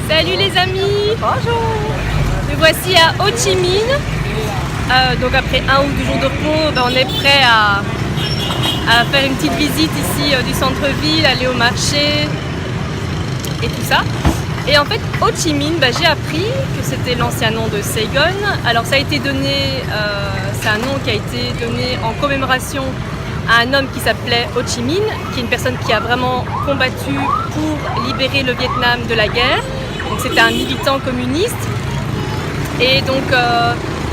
Salut les amis. Bonjour. Nous voici à Ho Chi Minh. Donc après 1 ou 2 jours de repos, on est prêt à faire une petite visite ici du centre-ville, aller au marché et tout ça. Et en fait, Ho Chi Minh, j'ai appris que c'était l'ancien nom de Saigon. Alors ça a été donné, c'est un nom qui a été donné en commémoration à un homme qui s'appelait Ho Chi Minh, qui est une personne qui a vraiment combattu pour libérer le Vietnam de la guerre. Donc c'était un militant communiste. Et donc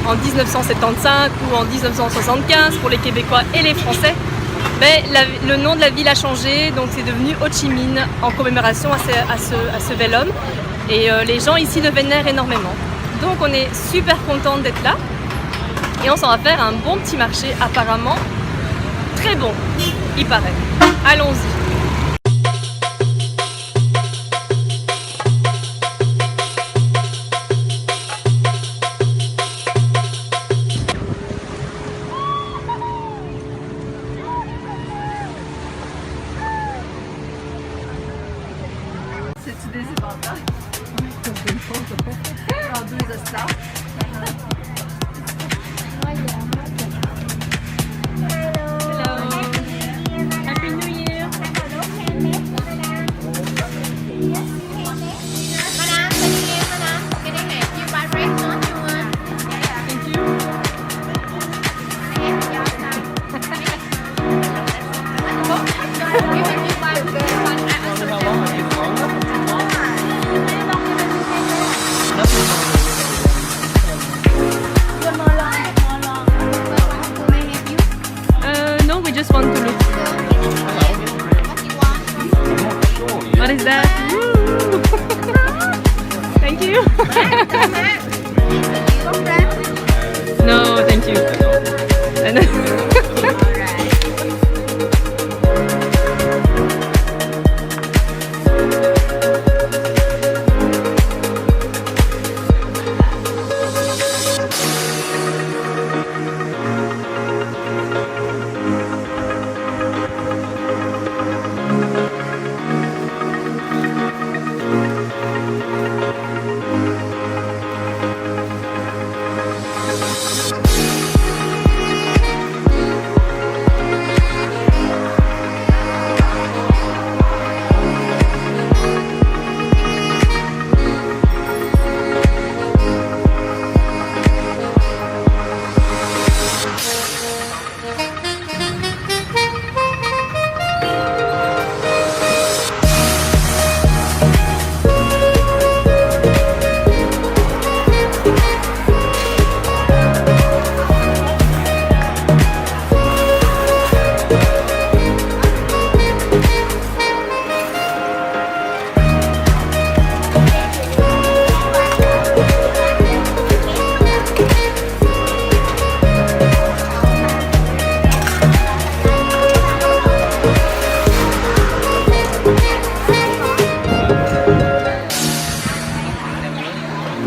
en 1975 ou en 1975 pour les Québécois et les Français, le nom de la ville a changé, donc c'est devenu Ho Chi Minh en commémoration à ce bel homme. Et les gens ici le vénèrent énormément. Donc on est super contente d'être là et on s'en va faire un bon petit marché apparemment très bon, il paraît. Allons-y. Today's about that. I'll do the stuff. Hello. Happy New Year. Thank you. No, we just want to look. What is that? Woo! Thank you. No, thank you.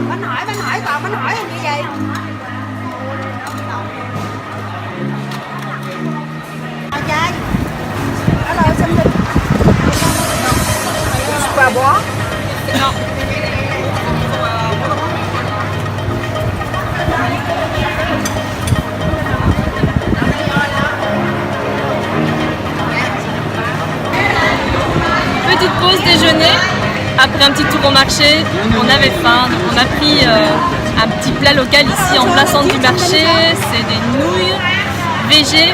Bánh hỏi còn bánh hỏi không như vậy? Chơi. Hello, xin đi. Quà bó. Non. Petite pause déjeuner. Après un petit tour au marché, on avait faim, donc on a pris un petit plat local ici en plein centre du marché. C'est des nouilles végé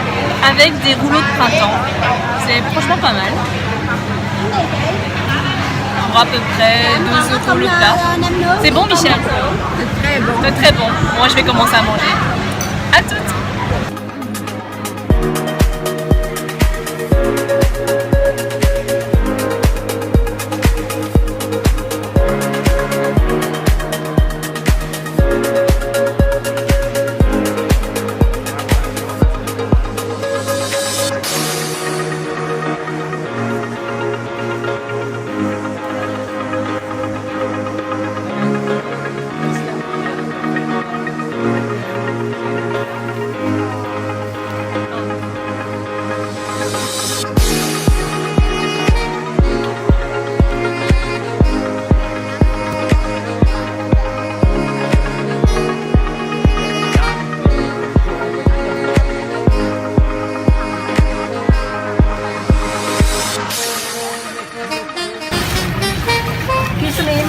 avec des rouleaux de printemps. C'est franchement pas mal. Pour à peu près 2 € le plat. C'est bon, Michel? C'est très bon. C'est très bon. Moi je vais commencer à manger. À toutes.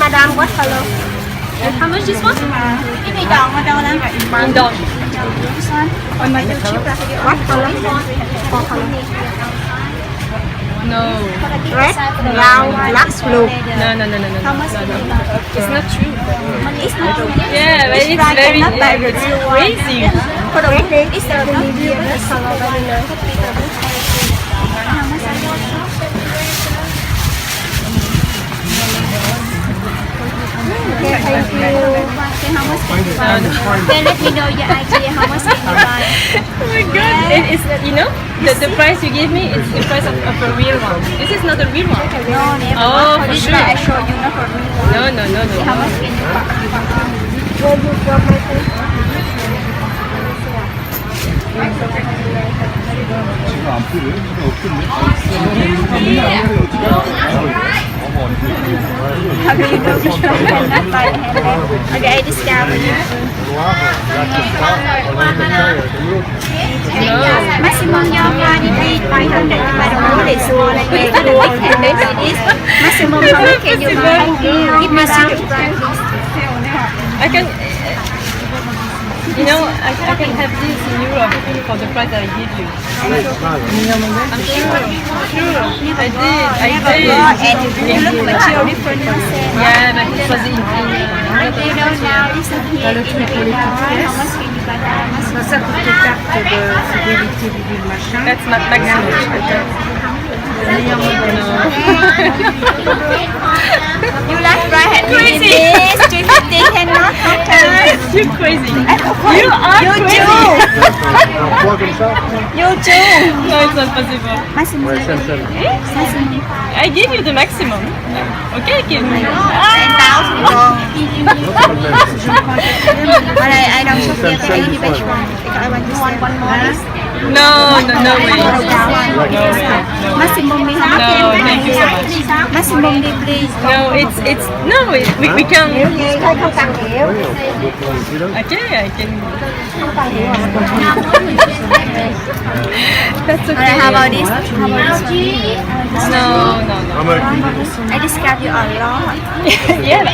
Madam, what color? How much this one? Cái này đòn ở đâu đó? Indon. This one? On my chip. What color? What color? No. Red, brown, black, blue. No, no, no, no, no, no, no. It's not true. It's not true. Yeah, but it's very, it's crazy. Hold on, it's the medium color very nice. Okay, thank you. Okay, how much can you buy? Okay, let me know your idea. How much can you buy? Oh my god. It's, you know, the price you gave me is the price of a real one. This is not a real one. No, never. Oh, for This sure. one I show you, not for real one. No, no, no, no. How much can you buy? Where you from, my friend? How do you know which one cannot buy a handbag? Okay, I discount you. Maximum your money be 500 if I don't know this one. Like this, the big handbag like this. Maximum how much can you buy? Give me secret price. I can, you know, I can have this in Europe for the price that I give you. I'm sure. I did. And you look material different yourself. Yeah, but it was in You know now this is here in the now. How much can you buy that? Ça coûte les cartes de fidélité du machin. that's my maximum. You like right hand this 350 cannot okay. You're crazy. You are crazy. You too. No, it's not possible. Maximum. Maximum. I give you the maximum. Okay, give me. 10,000 But I don't forget I give which one because I want to want one more. No, no, no way. Maximum me how No, thank you so much. Maximum me please. No, it's no, we can. Thôi không cần hiểu. Okay, I can. That's okay. Alright, how about this? How about this? No, no, no. I discount you a lot. Yeah,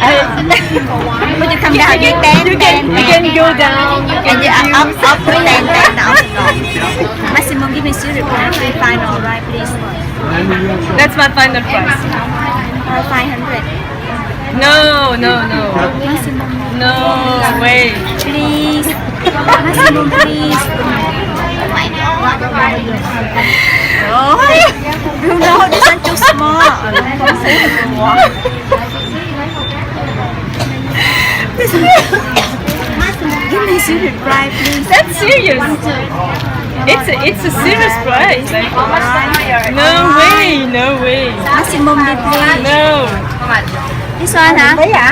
Would you come down with 10, you can go down. and you up with 10 now. Maximum give me 0 free final, right please? That's my final price. 500. No, no, no, Maximum. no way. Please. Maximum please. Ôi, you know this one too small. Give me 0 price please. That's serious. It's a serious price. Like, no way, no way. Maximum please. No. This one hả? 850.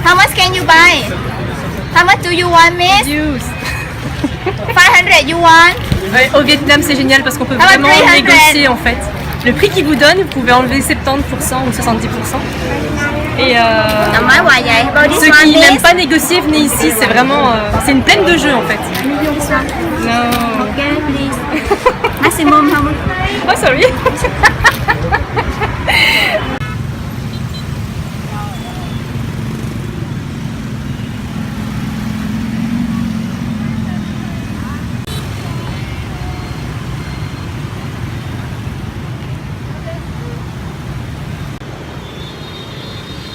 How much can you buy? How much do you want, miss? Use. 500 you want? Ouais, au Vietnam, c'est génial parce qu'on peut Ah ouais, vraiment 300. négocier en fait. Le prix qu'ils vous donnent, vous pouvez enlever 70% ou 70%. Et Nói hoài vậy. About this ceux one, qui n'aiment miss? pas négocier, venez ici. C'est vraiment, c'est une plaine de jeu en fait. This one. No. Okay, please. Maximum how much? Oh sorry.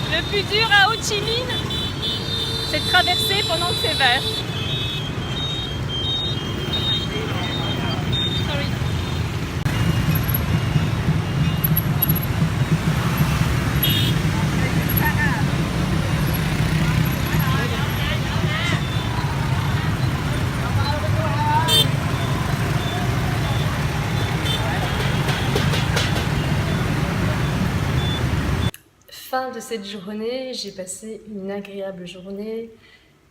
Le plus dur à Ho Chi Minh, c'est de traverser pendant que c'est vert. Sorry. Fin de cette journée, j'ai passé une agréable journée,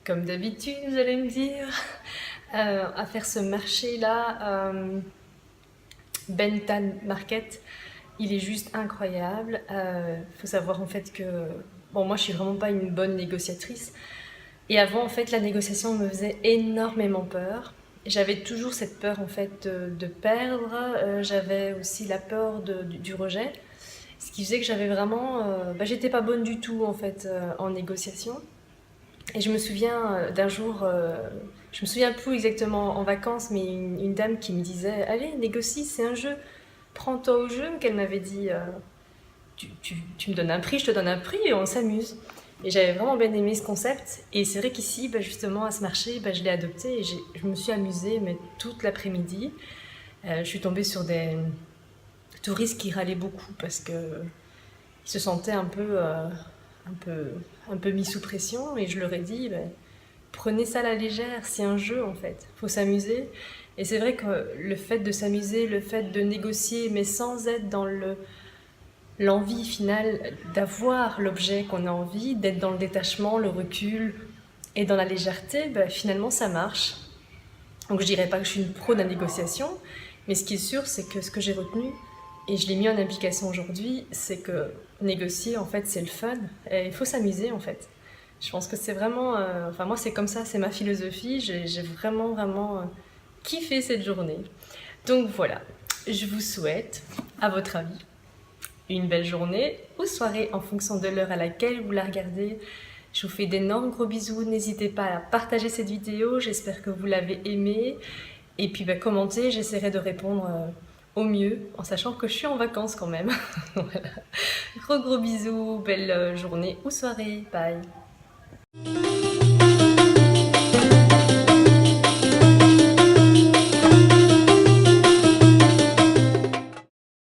comme d'habitude vous allez me dire, à faire ce marché-là, Bentan Market. Il est juste incroyable. Faut savoir en fait que, bon, moi je suis vraiment pas une bonne négociatrice, et avant en fait la négociation me faisait énormément peur. J'avais toujours cette peur en fait de perdre, j'avais aussi la peur du rejet. Ce qui faisait que j'avais vraiment... j'étais pas bonne du tout en fait en négociation. Et je me souviens d'un jour, je me souviens plus exactement en vacances, mais une dame qui me disait « Allez, négocie, c'est un jeu, prends-toi au jeu », qu'elle m'avait dit tu me donnes un prix, je te donne un prix et on s'amuse. Et j'avais vraiment bien aimé ce concept. Et c'est vrai qu'ici, justement, à ce marché, je l'ai adopté et je me suis amusée mais toute l'après-midi. Je suis tombée sur des touristes qui râlaient beaucoup parce qu'ils se sentaient un peu mis sous pression. Et je leur ai dit, prenez ça à la légère, c'est un jeu en fait. Il faut s'amuser. Et c'est vrai que le fait de s'amuser, le fait de négocier, mais sans être dans l'envie finale d'avoir l'objet qu'on a envie, d'être dans le détachement, le recul et dans la légèreté, finalement ça marche. Donc je dirais pas que je suis une pro de la négociation, mais ce qui est sûr, c'est que ce que j'ai retenu, et je l'ai mis en application aujourd'hui, c'est que négocier, en fait, c'est le fun. Et il faut s'amuser, en fait. Je pense que c'est vraiment... moi, c'est comme ça, c'est ma philosophie. J'ai vraiment kiffé cette journée. Donc voilà, je vous souhaite, à votre avis, une belle journée ou soirée en fonction de l'heure à laquelle vous la regardez. Je vous fais d'énormes gros bisous, n'hésitez pas à partager cette vidéo, j'espère que vous l'avez aimée. Et puis commentez, j'essaierai de répondre au mieux, en sachant que je suis en vacances quand même. Voilà. Gros bisous, belle journée ou soirée, bye.